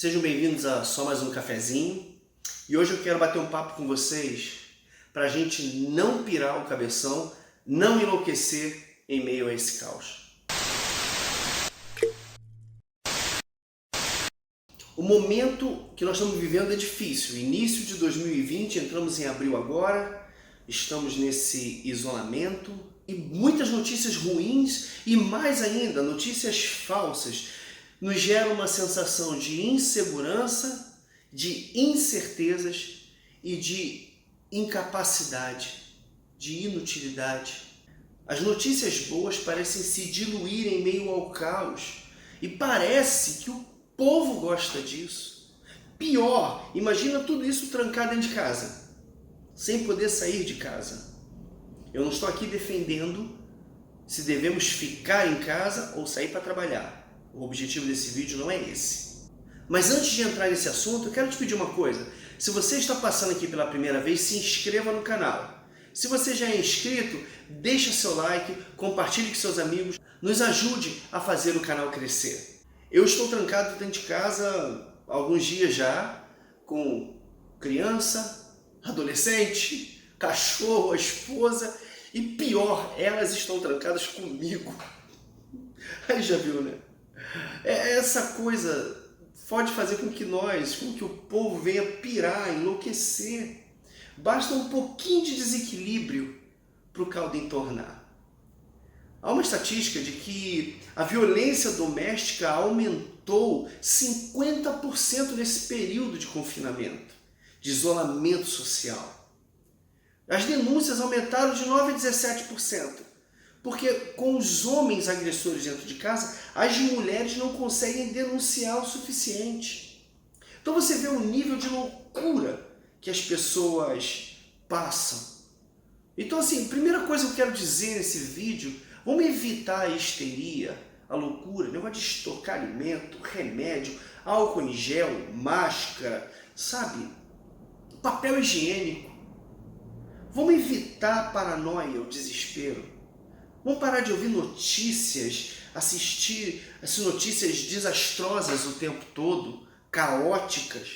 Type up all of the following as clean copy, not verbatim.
Sejam bem-vindos a só mais um cafezinho. E hoje eu quero bater um papo com vocês para a gente não pirar o cabeção, não enlouquecer em meio a esse caos. O momento que nós estamos vivendo é difícil. Início de 2020, entramos em abril agora, estamos nesse isolamento e muitas notícias ruins e mais ainda, notícias falsas nos geram uma sensação de insegurança, de incertezas e de incapacidade, de inutilidade. As notícias boas parecem se diluir em meio ao caos e parece que o povo gosta disso. Pior, imagina tudo isso trancado dentro de casa, sem poder sair de casa. Eu não estou aqui defendendo se devemos ficar em casa ou sair para trabalhar. O objetivo desse vídeo não é esse. Mas antes de entrar nesse assunto, eu quero te pedir uma coisa. Se você está passando aqui pela primeira vez, se inscreva no canal. Se você já é inscrito, deixa seu like, compartilhe com seus amigos, nos ajude a fazer o canal crescer. Eu estou trancado dentro de casa há alguns dias já, com criança, adolescente, cachorro, a esposa e pior, elas estão trancadas comigo. Aí já viu, né? Essa coisa pode fazer com que o povo venha pirar, enlouquecer. Basta um pouquinho de desequilíbrio para o caldo entornar. Há uma estatística de que a violência doméstica aumentou 50% nesse período de confinamento, de isolamento social. As denúncias aumentaram de 9% a 17%. Porque com os homens agressores dentro de casa, as mulheres não conseguem denunciar o suficiente. Então você vê o nível de loucura que as pessoas passam. Então assim, primeira coisa que eu quero dizer nesse vídeo, vamos evitar a histeria, a loucura, negócio de estocar alimento, remédio, álcool em gel, máscara, sabe? Papel higiênico. Vamos evitar a paranoia, o desespero. Vamos parar de ouvir notícias, assistir essas notícias desastrosas o tempo todo, caóticas.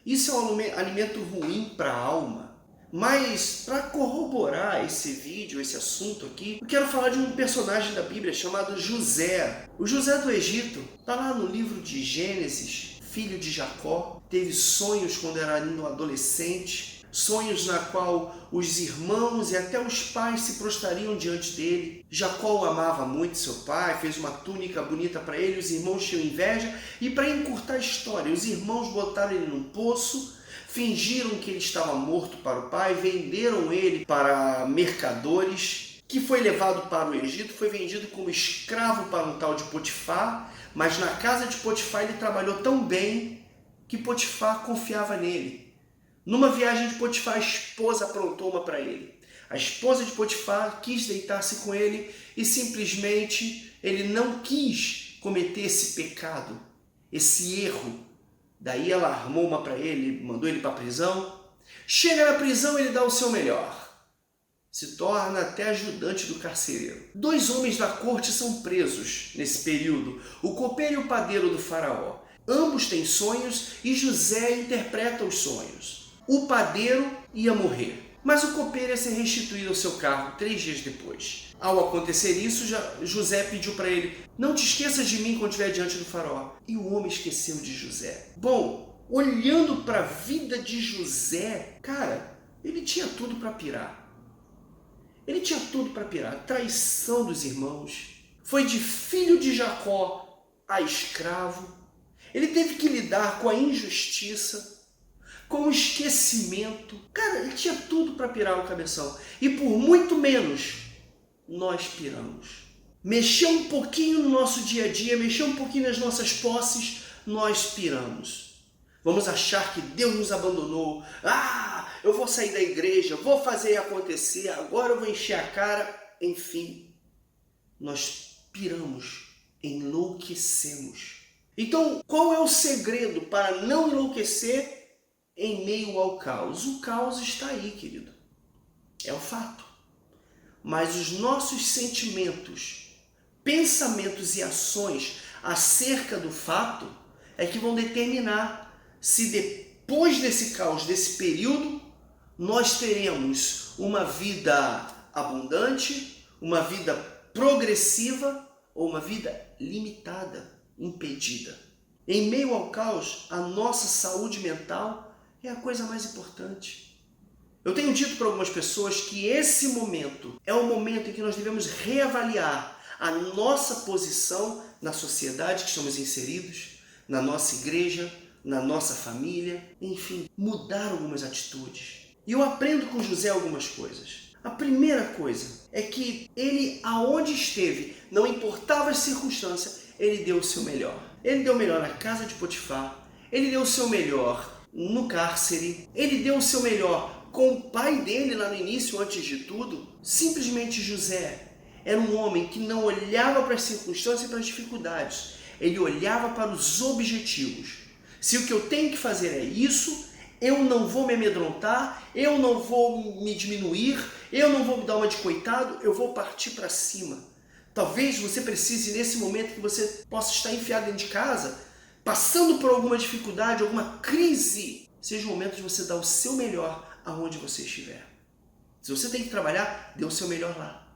Isso é um alimento ruim para a alma. Mas, para corroborar esse vídeo, esse assunto aqui, eu quero falar de um personagem da Bíblia chamado José. O José do Egito está lá no livro de Gênesis, filho de Jacó, teve sonhos quando era ainda um adolescente, sonhos na qual os irmãos e até os pais se prostrariam diante dele. Jacó o amava muito, seu pai, fez uma túnica bonita para ele, os irmãos tinham inveja, e para encurtar a história, os irmãos botaram ele num poço, fingiram que ele estava morto para o pai, venderam ele para mercadores, que foi levado para o Egito, foi vendido como escravo para um tal de Potifar, mas na casa de Potifar ele trabalhou tão bem que Potifar confiava nele. Numa viagem de Potifar, a esposa aprontou uma para ele. A esposa de Potifar quis deitar-se com ele e simplesmente ele não quis cometer esse pecado, esse erro. Daí ela armou uma para ele, mandou ele para a prisão. Chega na prisão, ele dá o seu melhor. Se torna até ajudante do carcereiro. 2 homens da corte são presos nesse período, o copeiro e o padeiro do faraó. Ambos têm sonhos e José interpreta os sonhos. O padeiro ia morrer, mas o copeiro ia ser restituído ao seu cargo 3 dias depois. Ao acontecer isso, José pediu para ele: não te esqueças de mim quando estiver diante do faraó. E o homem esqueceu de José. Bom, olhando para a vida de José, cara, ele tinha tudo para pirar. Ele tinha tudo para pirar. Traição dos irmãos. Foi de filho de Jacó a escravo. Ele teve que lidar com a injustiça, com o esquecimento. Cara, ele tinha tudo para pirar o cabeção. E por muito menos, nós piramos. Mexer um pouquinho no nosso dia a dia, mexer um pouquinho nas nossas posses, nós piramos. Vamos achar que Deus nos abandonou. Ah, eu vou sair da igreja, vou fazer acontecer, agora eu vou encher a cara. Enfim, nós piramos, enlouquecemos. Então, qual é o segredo para não enlouquecer em meio ao caos? O caos está aí, querido. É o fato. Mas os nossos sentimentos, pensamentos e ações acerca do fato é que vão determinar se depois desse caos, desse período, nós teremos uma vida abundante, uma vida progressiva ou uma vida limitada, impedida. Em meio ao caos, a nossa saúde mental é a coisa mais importante. Eu tenho dito para algumas pessoas que esse momento é o momento em que nós devemos reavaliar a nossa posição na sociedade que estamos inseridos, na nossa igreja, na nossa família, enfim, mudar algumas atitudes. E eu aprendo com José algumas coisas. A primeira coisa é que ele, aonde esteve, não importava as circunstâncias, ele deu o seu melhor. Ele deu o melhor na casa de Potifar, ele deu o seu melhor no cárcere, ele deu o seu melhor com o pai dele lá no início, antes de tudo. Simplesmente José era um homem que não olhava para as circunstâncias e para as dificuldades, ele olhava para os objetivos. Se o que eu tenho que fazer é isso, eu não vou me amedrontar, eu não vou me diminuir, eu não vou me dar uma de coitado, eu vou partir para cima. Talvez você precise, nesse momento que você possa estar enfiado dentro de casa, passando por alguma dificuldade, alguma crise, seja o momento de você dar o seu melhor aonde você estiver. Se você tem que trabalhar, dê o seu melhor lá.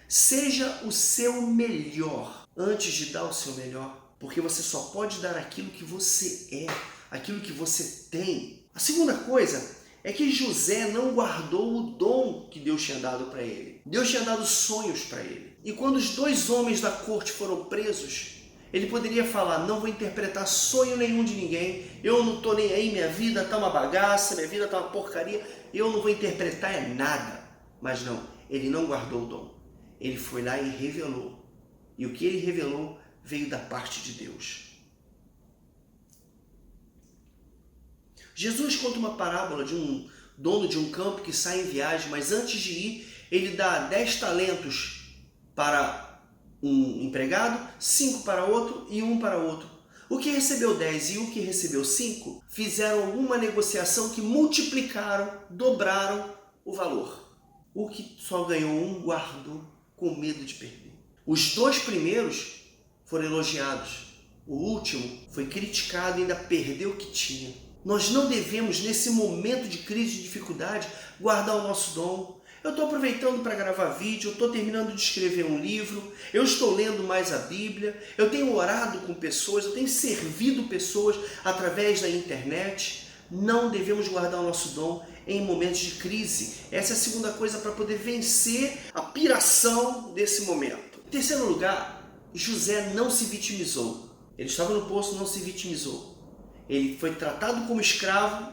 Seja o seu melhor antes de dar o seu melhor, porque você só pode dar aquilo que você é, aquilo que você tem. A segunda coisa é que José não guardou o dom que Deus tinha dado para ele. Deus tinha dado sonhos para ele. E quando os dois homens da corte foram presos, ele poderia falar: não vou interpretar sonho nenhum de ninguém, eu não estou nem aí, minha vida está uma bagaça, minha vida está uma porcaria, eu não vou interpretar nada. Mas não, ele não guardou o dom. Ele foi lá e revelou. E o que ele revelou veio da parte de Deus. Jesus conta uma parábola de um dono de um campo que sai em viagem, mas antes de ir, ele dá 10 talentos para um empregado, 5 para outro e 1 para outro. O que recebeu 10 e o que recebeu 5 fizeram uma negociação que multiplicaram, dobraram o valor. O que só ganhou 1 guardou com medo de perder. Os 2 primeiros foram elogiados. O último foi criticado e ainda perdeu o que tinha. Nós não devemos, nesse momento de crise e dificuldade, guardar o nosso dom. Eu estou aproveitando para gravar vídeo, eu estou terminando de escrever um livro, eu estou lendo mais a Bíblia, eu tenho orado com pessoas, eu tenho servido pessoas através da internet. Não devemos guardar o nosso dom em momentos de crise. Essa é a segunda coisa para poder vencer a piração desse momento. Em terceiro lugar, José não se vitimizou. Ele estava no poço, não se vitimizou. Ele foi tratado como escravo,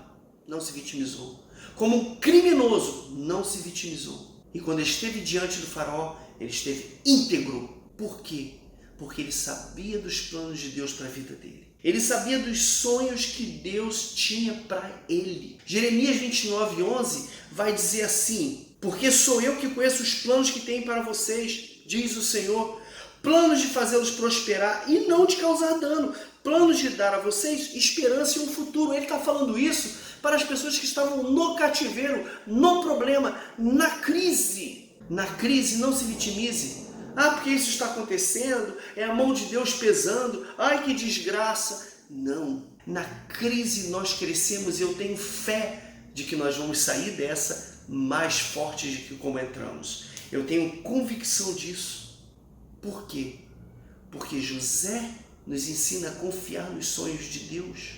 não se vitimizou. Como um criminoso, não se vitimizou. E quando ele esteve diante do faraó, ele esteve íntegro. Por quê? Porque ele sabia dos planos de Deus para a vida dele. Ele sabia dos sonhos que Deus tinha para ele. Jeremias 29:11 vai dizer assim: porque sou eu que conheço os planos que tenho para vocês, diz o Senhor, planos de fazê-los prosperar e não de causar dano, planos de dar a vocês esperança e um futuro. Ele está falando isso para as pessoas que estavam no cativeiro, no problema, na crise. Na crise, não se vitimize. Ah, porque isso está acontecendo, é a mão de Deus pesando, ai que desgraça. Não, na crise nós crescemos e eu tenho fé de que nós vamos sair dessa mais fortes do que como entramos. Eu tenho convicção disso. Por quê? Porque José nos ensina a confiar nos sonhos de Deus.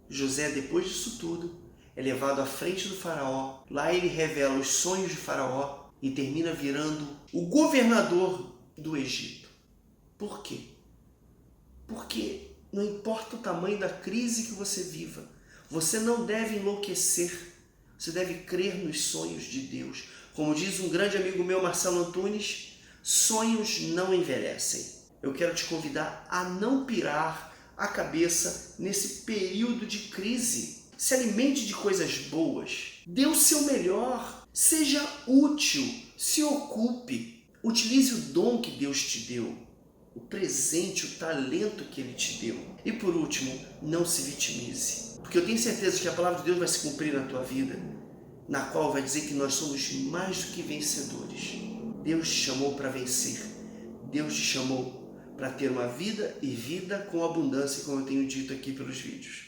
José, depois disso tudo, é levado à frente do faraó. Lá ele revela os sonhos de faraó e termina virando o governador do Egito. Por quê? Porque não importa o tamanho da crise que você viva, você não deve enlouquecer. Você deve crer nos sonhos de Deus. Como diz um grande amigo meu, Marcelo Antunes, sonhos não envelhecem. Eu quero te convidar a não pirar a cabeça nesse período de crise. Se alimente de coisas boas. Dê o seu melhor. Seja útil. Se ocupe. Utilize o dom que Deus te deu. O presente, o talento que Ele te deu. E por último, não se vitimize. Porque eu tenho certeza que a palavra de Deus vai se cumprir na tua vida, na qual vai dizer que nós somos mais do que vencedores. Deus te chamou para vencer. Deus te chamou para ter uma vida e vida com abundância, como eu tenho dito aqui pelos vídeos.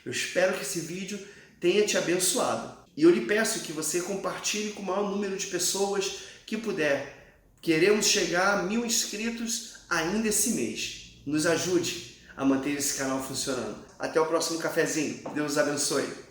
Eu espero que esse vídeo tenha te abençoado. E eu lhe peço que você compartilhe com o maior número de pessoas que puder. Queremos chegar a 1000 inscritos ainda esse mês. Nos ajude a manter esse canal funcionando. Até o próximo cafezinho. Deus abençoe.